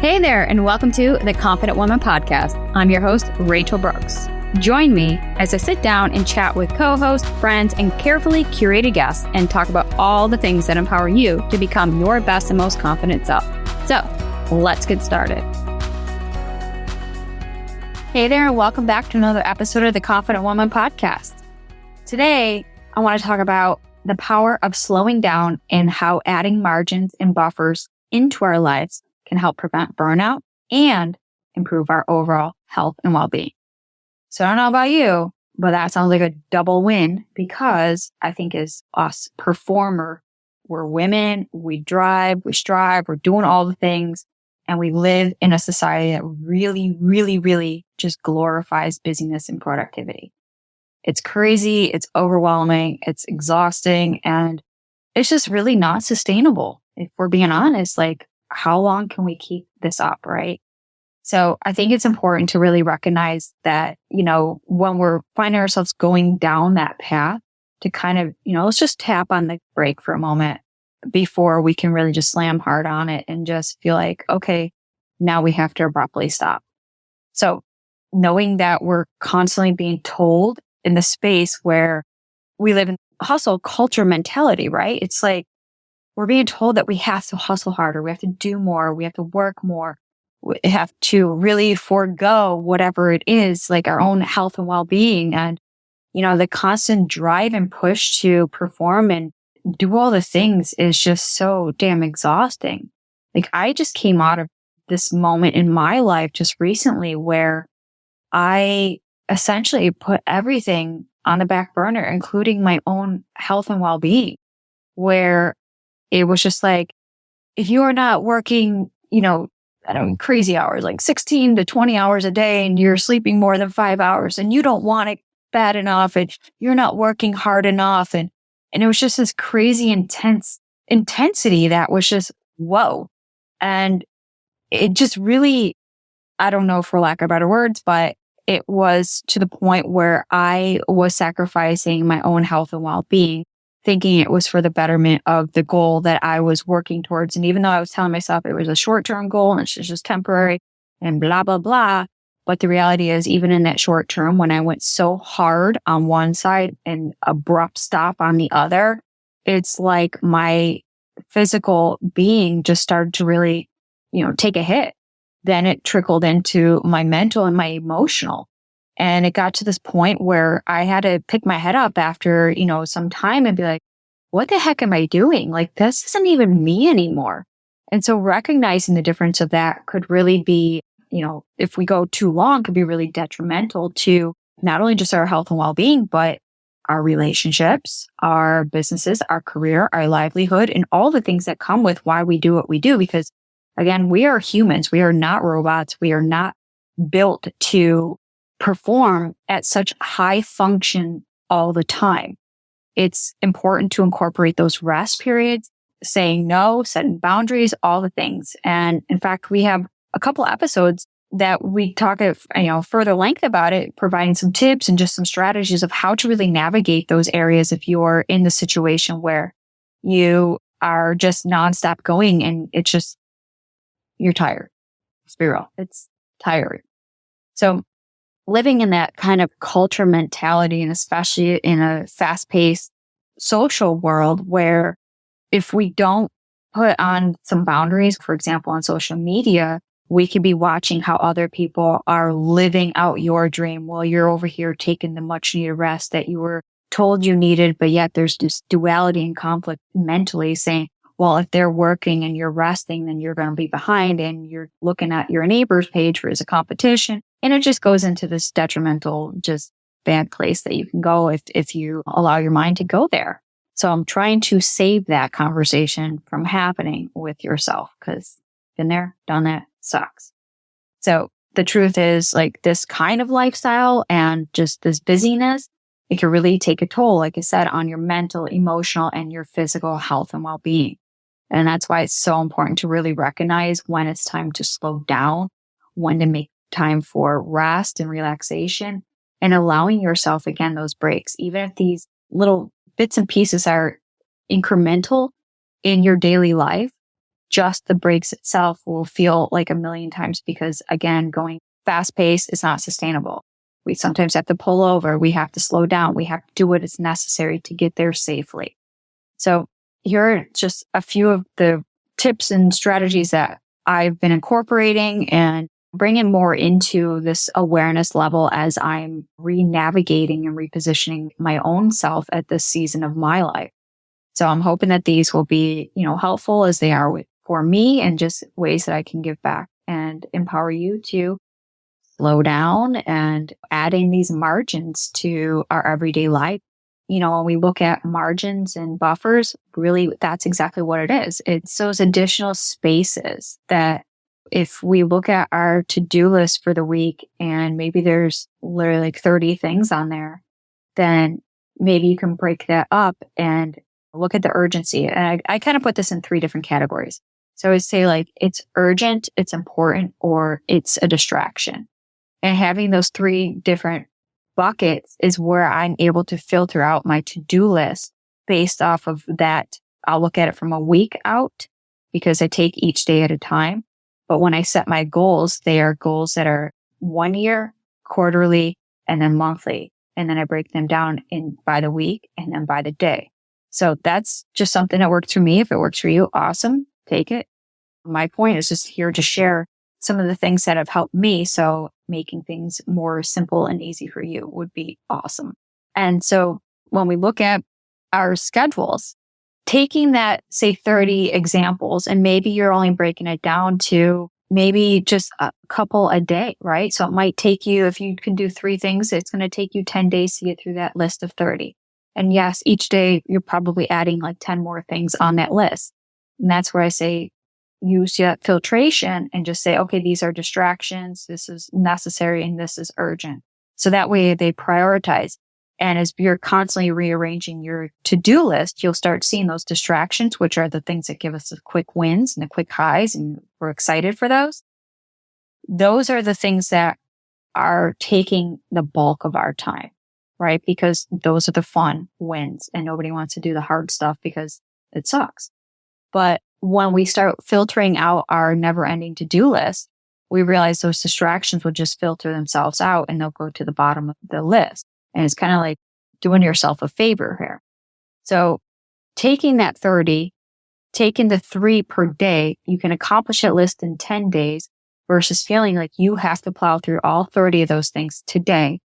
Hey there, and welcome to the Confident Woman Podcast. I'm your host, Rachel Brooks. Join me as I sit down and chat with co-hosts, friends, and carefully curated guests and talk about all the things that empower you to become your best and most confident self. So, let's get started. Hey there, and welcome back to another episode of the Confident Woman Podcast. Today, I want to talk about the power of slowing down and how adding margins and buffers into our lives can help prevent burnout and improve our overall health and well-being. So I don't know about you, but that sounds like a double win because I think as us performer, we're women, we drive, we strive, we're doing all the things, and we live in a society that really just glorifies busyness and productivity. It's crazy, it's overwhelming, it's exhausting, and it's just really not sustainable. If we're being honest, like, how long can we keep this up, right? So I think it's important to really recognize that, when we're finding ourselves going down that path, to kind of, let's just tap on the brake for a moment before we can really just slam hard on it and just feel like, okay, now we have to abruptly stop. So knowing that we're constantly being told in the space where we live in hustle culture mentality, right? It's like we're being told that we have to hustle harder, we have to do more, we have to work more, we have to really forego whatever it is, like our own health and well-being. And, the constant drive and push to perform and do all the things is just so damn exhausting. Like, I just came out of this moment in my life just recently where I essentially put everything on the back burner, including my own health and well-being, where it was just like, if you are not working, crazy hours, like 16 to 20 hours a day, and you're sleeping more than 5 hours and you don't want it bad enough and you're not working hard enough. And it was just this crazy intensity that was just, whoa. And it just really, I don't know, for lack of better words, but it was to the point where I was sacrificing my own health and well-being, thinking it was for the betterment of the goal that I was working towards. And even though I was telling myself it was a short-term goal and it's just temporary and blah, blah, blah. But the reality is, even in that short term, when I went so hard on one side and abrupt stop on the other, it's like my physical being just started to really, take a hit. Then it trickled into my mental and my emotional. And it got to this point where I had to pick my head up after, some time and be like, what the heck am I doing? Like, this isn't even me anymore. And so recognizing the difference of that could really be, if we go too long, could be really detrimental to not only just our health and well-being, but our relationships, our businesses, our career, our livelihood, and all the things that come with why we do what we do. Because again, we are humans. We are not robots. We are not built to perform at such high function all the time. It's important to incorporate those rest periods, saying no, setting boundaries, all the things. And in fact, we have a couple episodes that we talk at, further length about it, providing some tips and just some strategies of how to really navigate those areas if you're in the situation where you are just nonstop going and it's just, you're tired. Let's be real. It's tiring. So living in that kind of culture mentality, and especially in a fast-paced social world where if we don't put on some boundaries, for example, on social media, we could be watching how other people are living out your dream while you're over here taking the much needed rest that you were told you needed. But yet there's this duality and conflict mentally saying, well, if they're working and you're resting, then you're going to be behind, and you're looking at your neighbor's page for as a competition. And it just goes into this detrimental, just bad place that you can go if you allow your mind to go there. So I'm trying to save that conversation from happening with yourself, because been there, done that, sucks. So the truth is, like, this kind of lifestyle and just this busyness, it can really take a toll, like I said, on your mental, emotional, and your physical health and well-being. And that's why it's so important to really recognize when it's time to slow down, when to make time for rest and relaxation, and allowing yourself, again, those breaks. Even if these little bits and pieces are incremental in your daily life, just the breaks itself will feel like a million times because again, going fast paced is not sustainable. We sometimes have to pull over. We have to slow down. We have to do what is necessary to get there safely. So here are just a few of the tips and strategies that I've been incorporating and bringing more into this awareness level as I'm re-navigating and repositioning my own self at this season of my life. So I'm hoping that these will be, helpful as they are for me and just ways that I can give back and empower you to slow down and adding these margins to our everyday life. When we look at margins and buffers, really that's exactly what it is. It's those additional spaces that if we look at our to-do list for the week and maybe there's literally like 30 things on there, then maybe you can break that up and look at the urgency. And I kind of put this in 3 different categories. So I would say like it's urgent, it's important, or it's a distraction. And having those 3 different buckets is where I'm able to filter out my to-do list based off of that. I'll look at it from a week out because I take each day at a time. But when I set my goals, they are goals that are 1 year, quarterly, and then monthly. And then I break them down by the week and then by the day. So that's just something that worked for me. If it works for you, awesome. Take it. My point is just here to share some of the things that have helped me. So making things more simple and easy for you would be awesome. And so when we look at our schedules, taking that, say 30 examples, and maybe you're only breaking it down to maybe just a couple a day, right? So it might take you, if you can do 3 things, it's going to take you 10 days to get through that list of 30. And yes, each day you're probably adding like 10 more things on that list. And that's where I say, use that filtration and just say, okay, these are distractions. This is necessary and this is urgent. So that way they prioritize. And as you're constantly rearranging your to-do list, you'll start seeing those distractions, which are the things that give us the quick wins and the quick highs. And we're excited for those. Those are the things that are taking the bulk of our time, right? Because those are the fun wins and nobody wants to do the hard stuff because it sucks. But when we start filtering out our never-ending to-do list, we realize those distractions will just filter themselves out and they'll go to the bottom of the list. And it's kind of like doing yourself a favor here. So taking that 30, taking the 3 per day, you can accomplish that list in 10 days versus feeling like you have to plow through all 30 of those things today.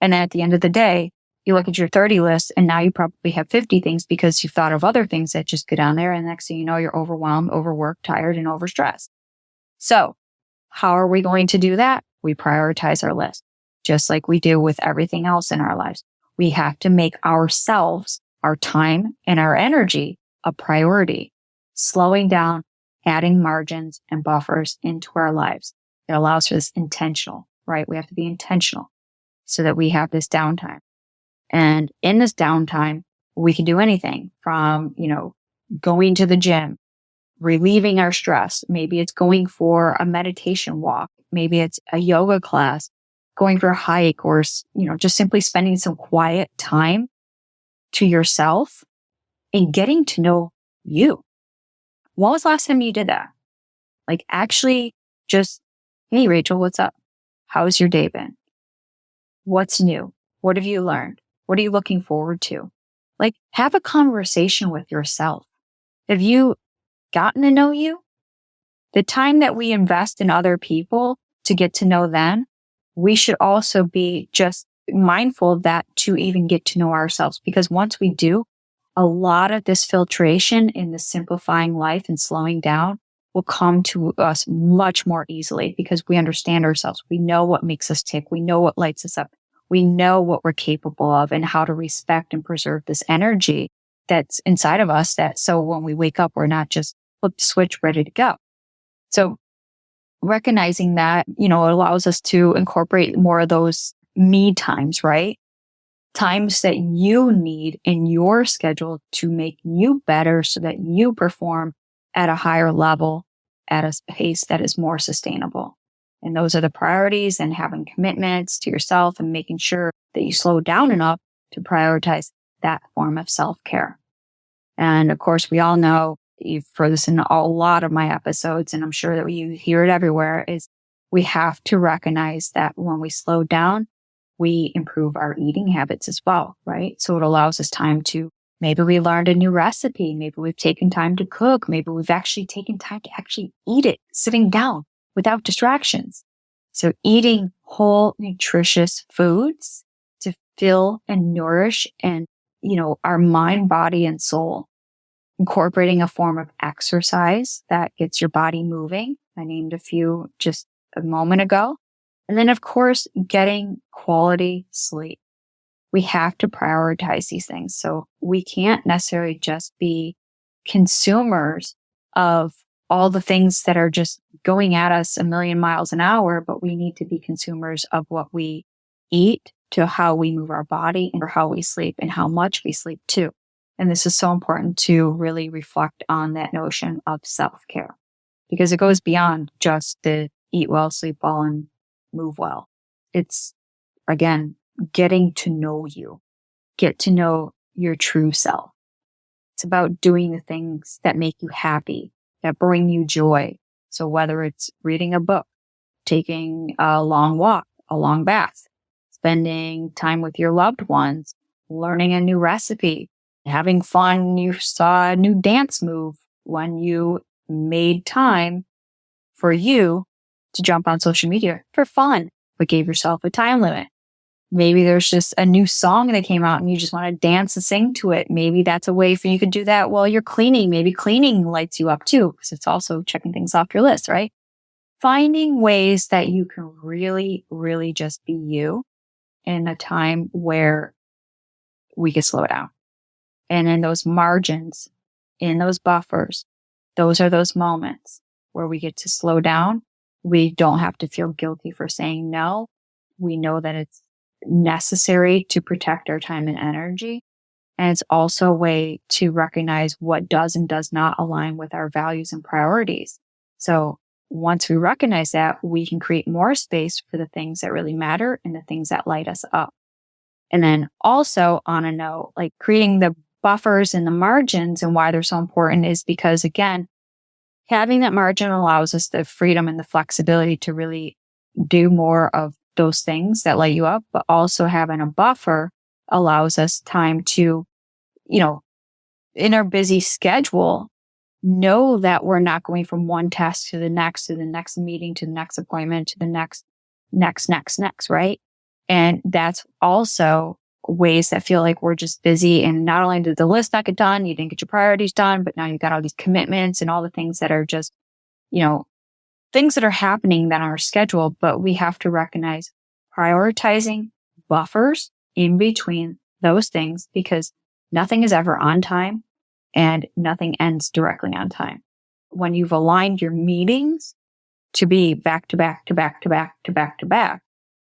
And at the end of the day, you look at your 30 list and now you probably have 50 things because you've thought of other things that just go down there. And next thing you know, you're overwhelmed, overworked, tired, and overstressed. So how are we going to do that? We prioritize our list, just like we do with everything else in our lives. We have to make ourselves, our time, and our energy a priority, slowing down, adding margins and buffers into our lives. It allows for this intentional, right? We have to be intentional so that we have this downtime. And in this downtime, we can do anything from, going to the gym, relieving our stress. Maybe it's going for a meditation walk. Maybe it's a yoga class, going for a hike, or, just simply spending some quiet time to yourself and getting to know you. When was the last time you did that? Like actually just, hey, Rachel, what's up? How's your day been? What's new? What have you learned? What are you looking forward to? Like, have a conversation with yourself. Have you gotten to know you? The time that we invest in other people to get to know them, we should also be just mindful of that to even get to know ourselves. Because once we do, a lot of this filtration in the simplifying life and slowing down will come to us much more easily because we understand ourselves. We know what makes us tick. We know what lights us up. We know what we're capable of and how to respect and preserve this energy that's inside of us. So when we wake up, we're not just flip the switch, ready to go. So recognizing that, it allows us to incorporate more of those me times, right? Times that you need in your schedule to make you better so that you perform at a higher level at a pace that is more sustainable. And those are the priorities, and having commitments to yourself and making sure that you slow down enough to prioritize that form of self-care. And of course, we all know you've heard this in a lot of my episodes, and I'm sure that you hear it everywhere, is we have to recognize that when we slow down, we improve our eating habits as well, right? So it allows us time to, maybe we learned a new recipe. Maybe we've taken time to cook. Maybe we've actually taken time to actually eat it sitting down without distractions. So eating whole, nutritious foods to fill and nourish and, our mind, body, and soul. Incorporating a form of exercise that gets your body moving. I named a few just a moment ago. And then, of course, getting quality sleep. We have to prioritize these things. So we can't necessarily just be consumers of all the things that are just going at us a million miles an hour, but we need to be consumers of what we eat, to how we move our body, and how we sleep and how much we sleep too. And this is so important to really reflect on that notion of self-care, because it goes beyond just the eat well, sleep well, and move well. It's, again, getting to know you, get to know your true self. It's about doing the things that make you happy, that bring you joy. So whether it's reading a book, taking a long walk, a long bath, spending time with your loved ones, learning a new recipe, having fun, you saw a new dance move when you made time for you to jump on social media for fun, but gave yourself a time limit. Maybe there's just a new song that came out and you just want to dance and sing to it. Maybe that's a way for you could do that while you're cleaning. Maybe cleaning lights you up too, because it's also checking things off your list, right? Finding ways that you can really, really just be you in a time where we can slow down. And in those margins, in those buffers, those are those moments where we get to slow down. We don't have to feel guilty for saying no. We know that it's necessary to protect our time and energy. And it's also a way to recognize what does and does not align with our values and priorities. So once we recognize that, we can create more space for the things that really matter and the things that light us up. And then also on a note, like creating the buffers and the margins and why they're so important is because, again, having that margin allows us the freedom and the flexibility to really do more of those things that light you up, but also having a buffer allows us time to, in our busy schedule, know that we're not going from one task to the next meeting, to the next appointment, to the next, right? And that's also ways that feel like we're just busy. And not only did the list not get done, you didn't get your priorities done, but now you've got all these commitments and all the things that are just, things that are happening that are our schedule. But we have to recognize prioritizing buffers in between those things, because nothing is ever on time and nothing ends directly on time. When you've aligned your meetings to be back to back to back to back to back to back,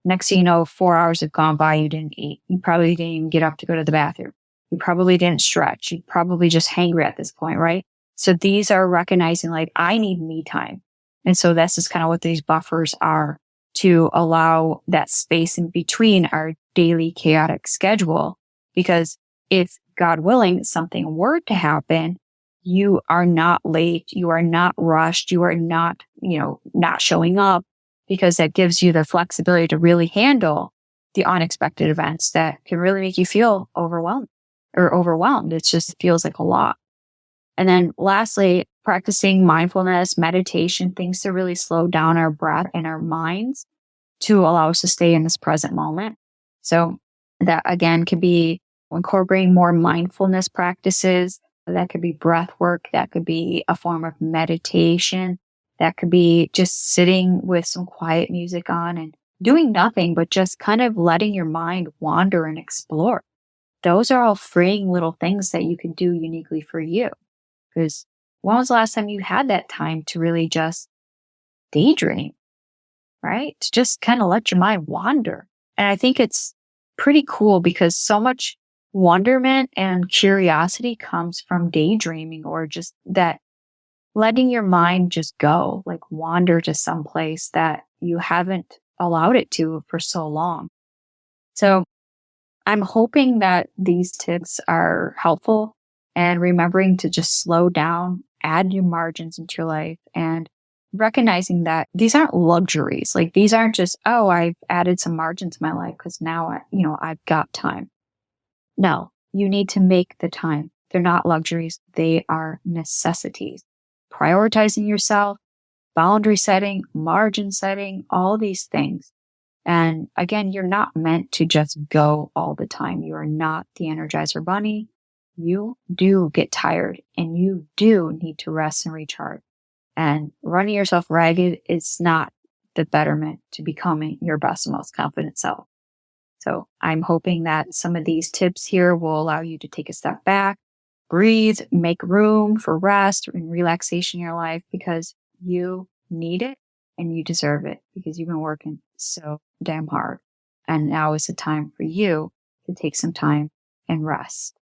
next thing you know, 4 hours have gone by, you didn't eat. You probably didn't even get up to go to the bathroom. You probably didn't stretch. You probably just hangry at this point, right? So these are recognizing, like, I need me time. And so this is kind of what these buffers are, to allow that space in between our daily chaotic schedule. Because if, God willing, something were to happen, you are not late, you are not rushed, you are not, not showing up, because that gives you the flexibility to really handle the unexpected events that can really make you feel overwhelmed. It just feels like a lot. And then lastly, practicing mindfulness, meditation, things to really slow down our breath and our minds to allow us to stay in this present moment. So that, again, could be incorporating more mindfulness practices. That could be breath work. That could be a form of meditation. That could be just sitting with some quiet music on and doing nothing, but just kind of letting your mind wander and explore. Those are all freeing little things that you can do uniquely for you. Because when was the last time you had that time to really just daydream, right? To just kind of let your mind wander. And I think it's pretty cool, because so much wonderment and curiosity comes from daydreaming, or just that letting your mind just go, like wander to some place that you haven't allowed it to for so long. So I'm hoping that these tips are helpful, and remembering to just slow down add your margins into your life and recognizing that these aren't luxuries. Like these aren't just, oh, I've added some margin to my life because now I've got time. No, you need to make the time. They're not luxuries. They are necessities. Prioritizing yourself, boundary setting, margin setting, all these things. And again, you're not meant to just go all the time. You are not the Energizer Bunny. You do get tired and you do need to rest and recharge. And running yourself ragged is not the betterment to becoming your best and most confident self. So I'm hoping that some of these tips here will allow you to take a step back, breathe, make room for rest and relaxation in your life because you need it and you deserve it because you've been working so damn hard. And now is the time for you to take some time and rest.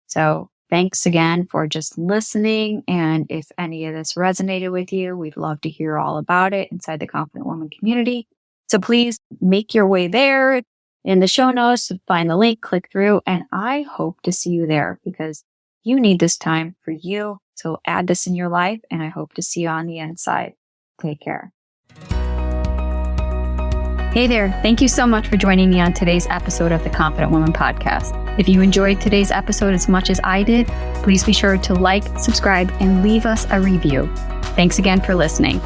So thanks again for just listening. And if any of this resonated with you, we'd love to hear all about it inside the Confident Woman community. So please make your way there in the show notes, find the link, click through, and I hope to see you there because you need this time for you. So add this in your life and I hope to see you on the inside. Take care. Hey there. Thank you so much for joining me on today's episode of the Confident Woman podcast. If you enjoyed today's episode as much as I did, please be sure to like, subscribe, and leave us a review. Thanks again for listening.